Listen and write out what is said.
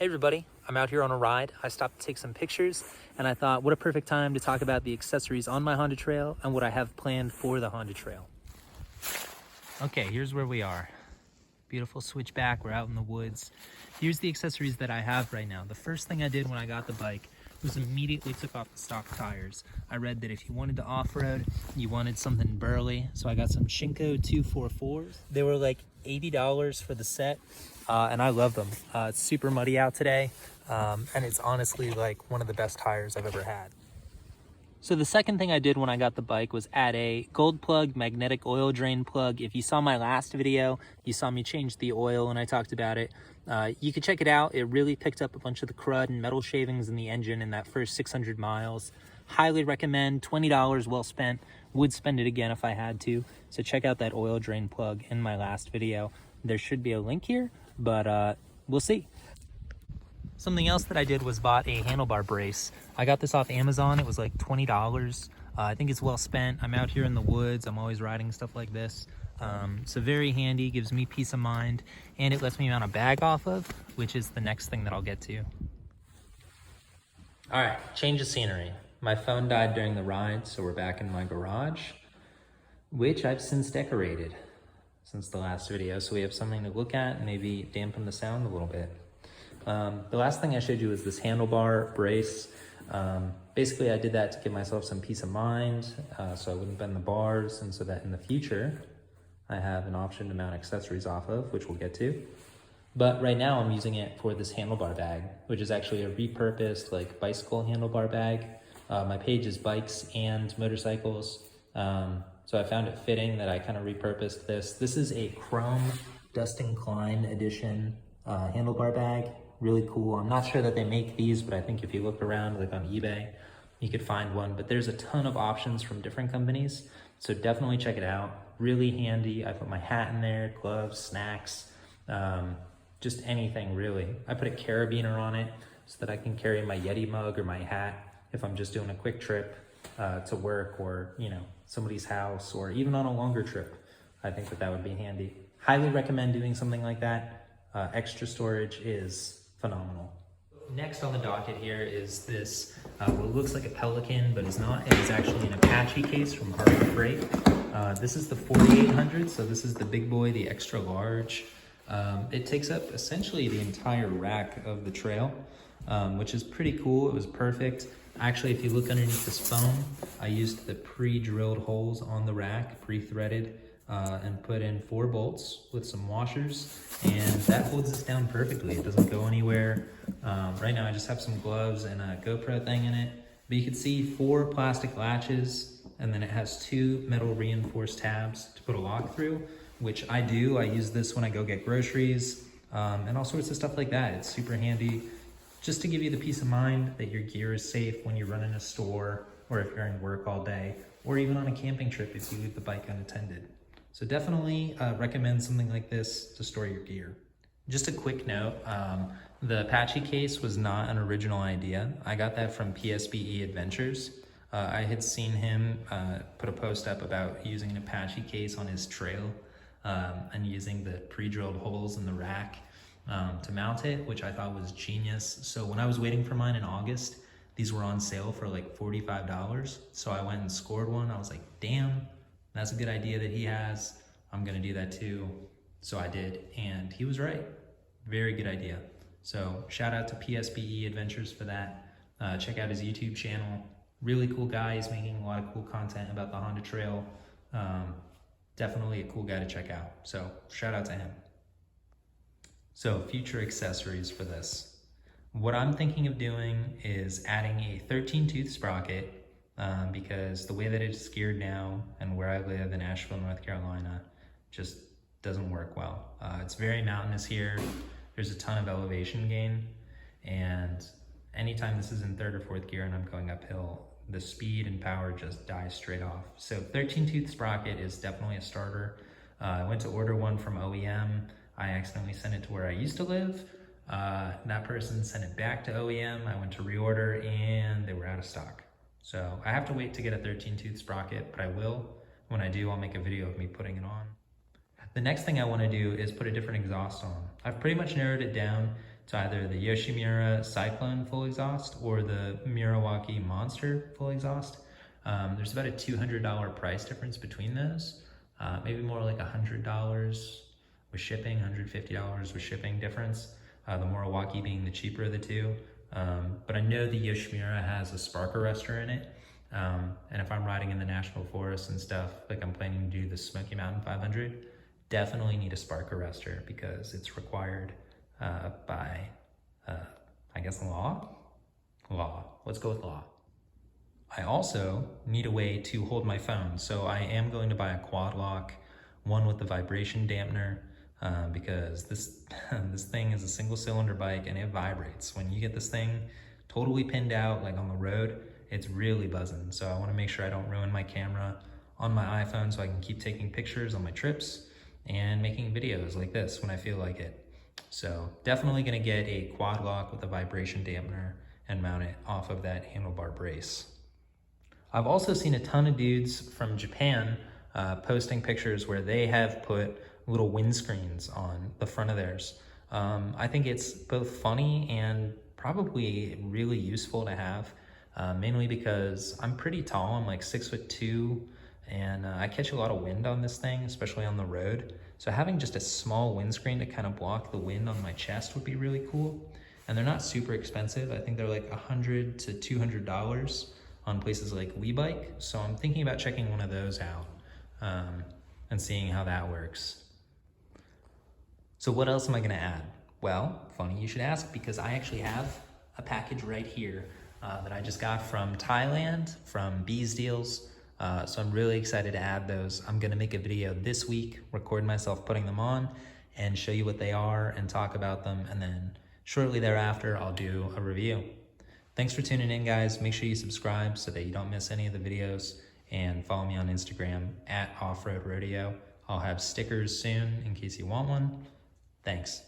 Hey everybody, I'm out here on a ride. I stopped to take some pictures and I thought what a perfect time to talk about the accessories on my Honda Trail and what I have planned for the Honda Trail. Okay, here's where we are. Beautiful switchback, we're out in the woods. Here's the accessories that I have right now. The first thing I did when I got the bike was immediately took off the stock tires. I read that if you wanted to off-road, you wanted something burly, so I got some Shinko 244s. They were like $80 for the set, and I love them. It's super muddy out today, and it's honestly like one of the best tires I've ever had. So the second thing I did when I got the bike was add a GoldPlug magnetic oil drain plug. If you saw my last video, you saw me change the oil and I talked about it. You could check it out. It really picked up a bunch of the crud and metal shavings in the engine in that first 600 miles. Highly recommend, $20 well spent. Would spend it again if I had to. So check out that oil drain plug in my last video. There should be a link here, but we'll see. Something else that I did was bought a handlebar brace. I got this off Amazon. It was like $20. I think it's well spent. I'm out here in the woods. I'm always riding stuff like this. So very handy, gives me peace of mind, and it lets me mount a bag off of, which is the next thing that I'll get to. All right, change of scenery. My phone died during the ride, so we're back in my garage, which I've since decorated since the last video. So we have something to look at and maybe dampen the sound a little bit. The last thing I showed you is this handlebar brace. Basically I did that to give myself some peace of mind, so I wouldn't bend the bars, and so that in the future I have an option to mount accessories off of, which we'll get to. But right now I'm using it for this handlebar bag, which is actually a repurposed like bicycle handlebar bag. My page is bikes and motorcycles, so I found it fitting that I kind of repurposed this. This is a chrome Dustin Klein edition handlebar bag. Really cool. I'm not sure that they make these, but I think if you look around like on eBay, you could find one. But there's a ton of options from different companies, so definitely check it out. Really handy. I put my hat in there, gloves, snacks, just anything really. I put a carabiner on it so that I can carry my Yeti mug or my hat if I'm just doing a quick trip to work, or somebody's house, or even on a longer trip. I think that would be handy. Highly recommend doing something like that. Extra storage is phenomenal. Next on the docket here is this, what looks like a Pelican, but it's not. It is actually an Apache case from Harbor Freight. This is the 4800, so this is the big boy, the extra large. It takes up essentially the entire rack of the trail, which is pretty cool. It was perfect. Actually, if you look underneath this foam, I used the pre-drilled holes on the rack, pre-threaded, and put in 4 bolts with some washers, and that holds this down perfectly. It doesn't go anywhere. Right now I just have some gloves and a GoPro thing in it, but you can see 4 plastic latches, and then it has 2 metal reinforced tabs to put a lock through, which I do. I use this when I go get groceries, and all sorts of stuff like that. It's super handy just to give you the peace of mind that your gear is safe when you run in a store, or if you're in work all day, or even on a camping trip if you leave the bike unattended. So definitely recommend something like this to store your gear. Just a quick note, the Apache case was not an original idea. I got that from PSBE Adventures. I had seen him put a post up about using an Apache case on his trail and using the pre-drilled holes in the rack to mount it, which I thought was genius. So when I was waiting for mine in August, these were on sale for like $45. So I went and scored one. I was like, damn. That's a good idea that he has. I'm gonna do that too. So I did, and he was right. Very good idea. So shout out to PSBE Adventures for that. Check out his YouTube channel. Really cool guy. He's making a lot of cool content about the Honda Trail. Definitely a cool guy to check out. So shout out to him. So future accessories for this. What I'm thinking of doing is adding a 13 tooth sprocket, because the way that it's geared now and where I live in Asheville, North Carolina, just doesn't work well. It's very mountainous here. There's a ton of elevation gain, and anytime this is in 3rd or 4th gear and I'm going uphill, the speed and power just dies straight off. So 13 tooth sprocket is definitely a starter. I went to order one from OEM. I accidentally sent it to where I used to live. That person sent it back to OEM. I went to reorder and they were out of stock. So I have to wait to get a 13 tooth sprocket, but I will. When I do, I'll make a video of me putting it on. The next thing I want to do is put a different exhaust on. I've pretty much narrowed it down So either the Yoshimura Cyclone full exhaust or the Murawaki Monster full exhaust. There's about a $200 price difference between those. Maybe more like $100 with shipping, $150 with shipping difference. The Murawaki being the cheaper of the two. But I know the Yoshimura has a spark arrestor in it. And if I'm riding in the national forest and stuff, like I'm planning to do the Smoky Mountain 500, definitely need a spark arrestor because it's required by, I guess, law? Let's go with law. I also need a way to hold my phone. So I am going to buy a quad lock, one with the vibration dampener, because this thing is a single cylinder bike and it vibrates. When you get this thing totally pinned out, like on the road, it's really buzzing. So I want to make sure I don't ruin my camera on my iPhone so I can keep taking pictures on my trips and making videos like this when I feel like it. So definitely going to get a quad lock with a vibration dampener and mount it off of that handlebar brace. I've also seen a ton of dudes from Japan posting pictures where they have put little windscreens on the front of theirs. I think it's both funny and probably really useful to have, mainly because I'm pretty tall. I'm like 6'2", and I catch a lot of wind on this thing, especially on the road. So having just a small windscreen to kind of block the wind on my chest would be really cool. And they're not super expensive. I think they're like $100 to $200 on places like WeBike. So I'm thinking about checking one of those out and seeing how that works. So what else am I gonna add? Well, funny you should ask, because I actually have a package right here that I just got from Thailand, from Bees Deals. So I'm really excited to add those. I'm gonna make a video this week, record myself putting them on and show you what they are and talk about them. And then shortly thereafter, I'll do a review. Thanks for tuning in, guys. Make sure you subscribe so that you don't miss any of the videos, and follow me on Instagram @offroadrodeo. I'll have stickers soon in case you want one. Thanks.